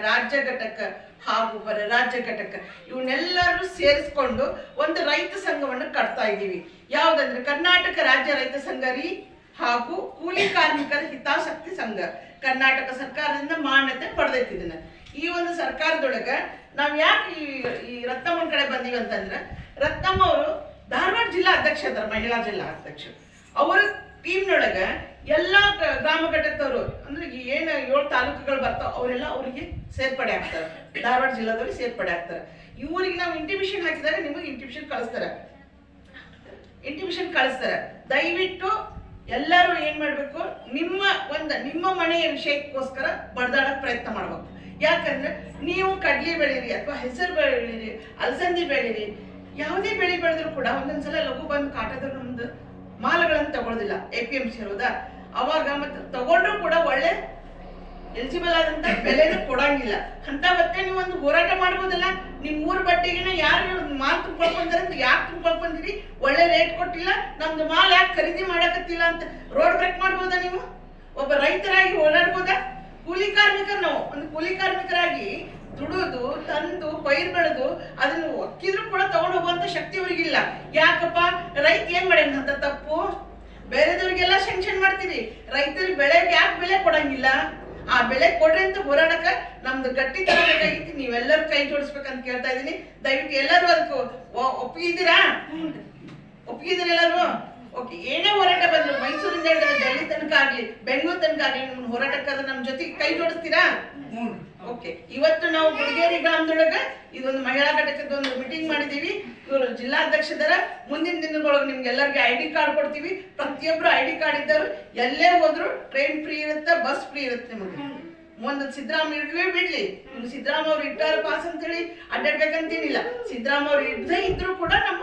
ರಾಜ್ಯ ಘಟಕ ಹಾಗೂ ಹೊರ ರಾಜ್ಯ ಘಟಕ ಇವನ್ನೆಲ್ಲರೂ ಸೇರಿಸ್ಕೊಂಡು ಒಂದು ರೈತ ಸಂಘವನ್ನು ಕಟ್ತಾ ಇದ್ದೀವಿ. ಯಾವುದಂದ್ರೆ ಕರ್ನಾಟಕ ರಾಜ್ಯ ರೈತ ಸಂಘ ಹಾಗೂ ಕೂಲಿ ಕಾರ್ಮಿಕರ ಹಿತಾಸಕ್ತಿ ಸಂಘ ಕರ್ನಾಟಕ ಸರ್ಕಾರದಿಂದ ಮಾನ್ಯತೆ ಪಡೆದೈತಿದನ್ನ. ಈ ಒಂದು ಸರ್ಕಾರದೊಳಗ ನಾವ್ ಯಾಕೆ ಈ ರತ್ನಮ್ಮನ ಕಡೆ ಬಂದೀವಿ ಅಂತಂದ್ರೆ, ರತ್ನಮ್ಮ ಅವರು ಧಾರವಾಡ ಜಿಲ್ಲಾ ಅಧ್ಯಕ್ಷ ಅದಾರ, ಮಹಿಳಾ ಜಿಲ್ಲಾ ಅಧ್ಯಕ್ಷ. ಅವರ ಟೀಮ್ನೊಳಗ ಎಲ್ಲಾ ಗ್ರಾಮ ಘಟಕದವರು ಅಂದ್ರೆ ಏನ್ 7 ತಾಲೂಕುಗಳು ಬರ್ತಾವ ಅವರೆಲ್ಲ ಅವರಿಗೆ ಸೇರ್ಪಡೆ ಆಗ್ತಾರೆ, ಧಾರವಾಡ ಜಿಲ್ಲಾದವ್ರಿಗೆ ಸೇರ್ಪಡೆ ಆಗ್ತಾರೆ. ಇವರಿಗೆ ನಾವು ಇಂಟಿಮೇಷನ್ ಹಾಕಿದಾಗ ನಿಮಗೆ ಇಂಟಿಮೇಷನ್ ಕಳಿಸ್ತಾರೆ. ದಯವಿಟ್ಟು ಎಲ್ಲರೂ ಏನ್ ಮಾಡ್ಬೇಕು, ನಿಮ್ಮ ಮನೆಯ ವಿಷಯಕ್ಕೋಸ್ಕರ ಬಡ್ದಾಡಕ್ ಪ್ರಯತ್ನ ಮಾಡ್ಬೇಕು. ಯಾಕಂದ್ರೆ ನೀವು ಕಡ್ಲಿ ಬೆಳೀರಿ ಅಥವಾ ಹೆಸರು ಬೆಳೀರಿ, ಅಲಸಂದಿ ಬೆಳೀರಿ, ಯಾವುದೇ ಬೆಳೆ ಬೆಳೆದ್ರು ಕೂಡ ಒಂದೊಂದ್ಸಲ ಲಘು ಬಂದು ಕಾಟದ್ರು ನಮ್ದು ಮಾಲುಗಳನ್ನು ತಗೊಳ್ಳೋದಿಲ್ಲ, APMC ಇರೋದಾ. ಅವಾಗ ಮತ್ತೆ ತಗೊಂಡ್ರು ಕೂಡ ಒಳ್ಳೆ ಎಲಿಜಿಬಲ್ ಆದಂತ ಬೆಲೆನೂ ಕೊಡಂಗಿಲ್ಲ. ಅಂತ ಮತ್ತೆ ನೀವು ಒಂದು ಹೋರಾಟ ಮಾಡ್ಬೋದಲ್ಲ, ನಿಮ್ 3 ಬಟ್ಟೆಗಿನ ಯಾರು ಮಾಲ್ ತುಂಬ್ಕೊಳ್ಕೊಂಡ್ರೆ ಅಂತ ಯಾಕೆ ತುಂಬ್ಕೊಳ್ಕೊಂಡಿರಿ, ಒಳ್ಳೆ ರೇಟ್ ಕೊಟ್ಟಿಲ್ಲ, ನಮ್ದು ಮಾಲ್ ಯಾಕೆ ಖರೀದಿ ಮಾಡಕತ್ತಿಲ್ಲ ಅಂತ ರೋಡ್ ಬ್ರೇಕ್ ಮಾಡ್ಬೋದಾ? ನೀವು ಒಬ್ಬ ರೈತರಾಗಿ ಓಡಾಡ್ಬೋದಾ? ಕೂಲಿ ಕಾರ್ಮಿಕರು, ನಾವು ಒಂದು ಕೂಲಿ ಕಾರ್ಮಿಕರಾಗಿ ದುಡಿದು ತಂದು ಪೈರ್ ಬೆಳೆದು ಅದನ್ನು ಒಕ್ಕಿದ್ರು ಕೂಡ ತಗೊಂಡು ಹೋಗುವಂತ ಶಕ್ತಿ ಅವ್ರಿಗಿಲ್ಲ. ಯಾಕಪ್ಪ? ರೈತ ಏನ್ ಮಾಡ್ಯಾನಂತ ತಪ್ಪು? ಬೇರೆದವ್ರಿಗೆಲ್ಲ ಸೆಂಕ್ಷನ್ ಮಾಡ್ತೀರಿ, ರೈತರಿಗೆ ಬೆಳೆಗೆ ಯಾಕೆ ಬೆಲೆ ಕೊಡಂಗಿಲ್ಲ? ಆ ಬೆಲೆ ಕೊಡ್ರಿ ಅಂತ ಹೋರಾಡಕ ನಮ್ದು ಗಟ್ಟಿ ತರ ಬೇಕಾಗಿತ್ತು. ನೀವೆಲ್ಲರೂ ಕೈ ಜೋಡಿಸ್ಬೇಕಂತ ಕೇಳ್ತಾ ಇದೀನಿ. ದಯವಿಟ್ಟು ಎಲ್ಲರೂ ಅದಕ್ಕೆ ಒಪ್ಪಿದ್ದೀರಾ ಎಲ್ಲರೂ? ಓಕೆ. ಏನೇ ಹೋರಾಟ ಬಂದ್ರು, ಮೈಸೂರಿಂದ ಹಿಡಿದ್ರೆ ಡೆಲ್ಲಿ ತನಕ ಆಗ್ಲಿ, ಬೆಂಗಳೂರು ತನಕ ಆಗ್ಲಿ, ನಿಮ್ಮ ಹೋರಾಟಕ್ಕಾದ್ರೆ ನಮ್ಮ ಜೊತೆಗೆ ಕೈ ಜೋಡಿಸ್ತೀರಾ? ಓಕೆ. ಇವತ್ತು ನಾವು ಗುಡಿಗೇರಿ ಗ್ರಾಮದೊಳಗ ಇದೊಂದು ಮಹಿಳಾ ಘಟಕದ ಒಂದು ಮೀಟಿಂಗ್ ಮಾಡಿದೀವಿ. ಇವರು ಜಿಲ್ಲಾಧ್ಯಕ್ಷದರ. ಮುಂದಿನ ದಿನದೊಳಗೆ ನಿಮ್ಗೆ ಎಲ್ಲರಿಗೆ ID ಕಾರ್ಡ್ ಕೊಡ್ತೀವಿ. ಪ್ರತಿಯೊಬ್ರು ID ಕಾರ್ಡ್ ಇದ್ದರು ಎಲ್ಲೇ ಹೋದ್ರು ಟ್ರೈನ್ ಫ್ರೀ ಇರುತ್ತೆ, ಬಸ್ ಫ್ರೀ ಇರುತ್ತೆ. ನಿಮಗೆ ಒಂದು ಸಿದ್ದರಾಮಯ್ಯ ಇಡ್ಲೇ ಬಿಡ್ಲಿ, ನಿಮ್ಗೆ ಸಿದ್ದರಾಮಯ್ಯ ಅವ್ರು ಇಟ್ಟಾರ ಪಾಸ್ ಅಂತ ಹೇಳಿ ಅಡ್ಡಾಡ್ಬೇಕಂತೇನಿಲ್ಲ. ಸಿದ್ದರಾಮಯ್ಯ ಅವ್ರು ಇದ್ದೇ ಇದ್ರು ಕೂಡ ನಮ್ಮ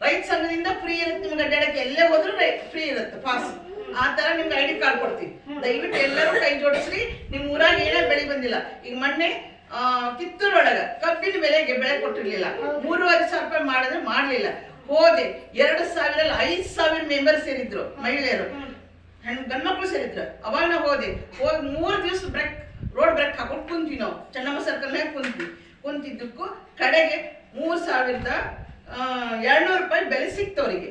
ರೈತ ಸಂಘದಿಂದ ಫ್ರೀ ಇರುತ್ತೆ. ನಿಮ್ಗೆ ಅಡ್ಡಾಡಕ್ಕೆ ಎಲ್ಲೇ ಹೋದ್ರು ಫ್ರೀ ಇರುತ್ತೆ ಪಾಸ್. ಆ ತರ ನಿಮ್ಗೆ ID ಕಾರ್ಡ್ ಕೊಡ್ತೀವಿ. ದಯವಿಟ್ಟು ಎಲ್ಲರೂ ಕೈ ಜೋಡಿಸ್ರಿ. ನಿಮ್ ಊರಾಗ ಏನೇ ಬೆಳೆ ಬಂದಿಲ್ಲ, ಈಗ ಮೊನ್ನೆ ಕಿತ್ತೂರೊಳಗ ಕಬ್ಬಿನ ಬೆಲೆ ಕೊಟ್ಟಿರ್ಲಿಲ್ಲ, 3,500 ರೂಪಾಯಿ ಮಾಡಿದ್ರೆ ಮಾಡ್ಲಿಲ್ಲ. ಹೋದೆ 2,000 5,000 ಮೆಂಬರ್ ಸೇರಿದ್ರು, ಮಹಿಳೆಯರು ಗಂಡ್ಮಕ್ಳು ಸೇರಿದ್ರು. ಅವಾಗ ನಾವು ಹೋಗಿ 3 ದಿವಸ ರೋಡ್ ಬ್ರೇಕ್ ಹಾಕೊಂಡು ಕುಂತೀವಿ. ನಾವು ಚೆನ್ನಮ್ಮ ಸರ್ಕಲ್ ಕುಂತಿದ್ದಕ್ಕೂ ಕಡೆಗೆ 3,200 ರೂಪಾಯಿ ಬೆಲೆ ಸಿಕ್ತವ್ರಿಗೆ.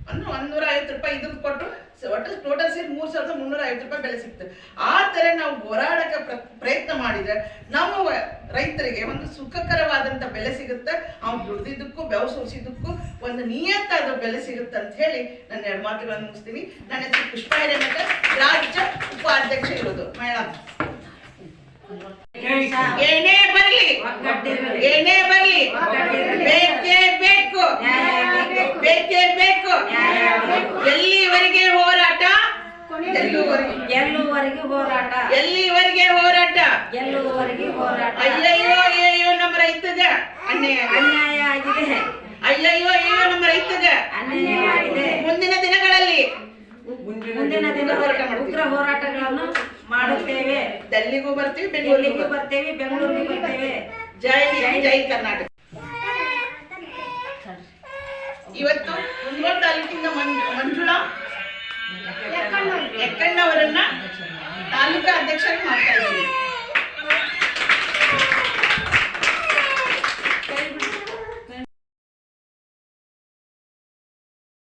ಅಂದ್ರೆ 150 ರೂಪಾಯಿ ಇದಕ್ಕೆ ಕೊಟ್ಟು ಒಟ್ಟು ಟೋಟಲ್ ಸೇರಿ 3,350 ರೂಪಾಯಿ ಬೆಲೆ ಸಿಗ್ತದೆ. ಆ ತರ ನಾವು ಹೋರಾಡಕ್ಕೆ ಪ್ರಯತ್ನ ಮಾಡಿದ್ರೆ ನಮ್ಮ ರೈತರಿಗೆ ಒಂದು ಸುಖಕರವಾದಂತ ಬೆಲೆ ಸಿಗುತ್ತೆ. ಅವ್ನು ದುಡ್ದಿದ್ದಕ್ಕೂ ಬೆವರು ಸುರಿಸಿದ್ದಕ್ಕೂ ಒಂದು ನಿಯತ್ತಾದ ಬೆಲೆ ಸಿಗುತ್ತೆ ಅಂತ ಹೇಳಿ ನನ್ನ 2 ಮಾತುಗಳನ್ನು ಮುಗಿಸ್ತೀನಿ. ನನ್ನ ಹೆಸರು ಪುಷ್ಪ ಹಿರೇಮಠ, ರಾಜ್ಯ ಉಪಾಧ್ಯಕ್ಷ ಇರೋದು ಮಹಿಳಾ. ಏನೇ ಬರ್ಲಿ ಬೇಕೇ ಬೇಕು. ಎಲ್ಲಿವರೆಗೆ ಹೋರಾಟ? ಎಲ್ಲಿವರೆಗೆ ಹೋರಾಟ? ಅಯ್ಯಯ್ಯೋ ನಮ್ಮ ರೈತಗ ಅನ್ಯಾಯ ಆಗಿದೆ. ಅಯ್ಯಯ್ಯೋ ನಮ್ಮ ರೈತಗ ಅನ್ಯಾಯ ಆಗಿದೆ. ಮುಂದಿನ ದಿನಗಳಲ್ಲಿ ಉಗ್ರ ಹೋರಾಟಗಳನ್ನು ಮಾಡುತ್ತೇವೆ. ಡೆಲ್ಲಿಗೂ ಬರ್ತೀವಿ, ಬೆಂಗಳೂರಿಗೆ ಬರ್ತೇವೆ. ಜೈ ಕರ್ನಾಟಕ. ಇವತ್ತು ಕುಂದಗೋಳ ತಾಲೂಕಿನ ಮಂಜುಳಾ ಎಕ್ಕಣ್ಣವರನ್ನ ತಾಲೂಕಾ ಅಧ್ಯಕ್ಷರಾಗಿ ಮಾಡ್ತಾ ಇದ್ದೀವಿ.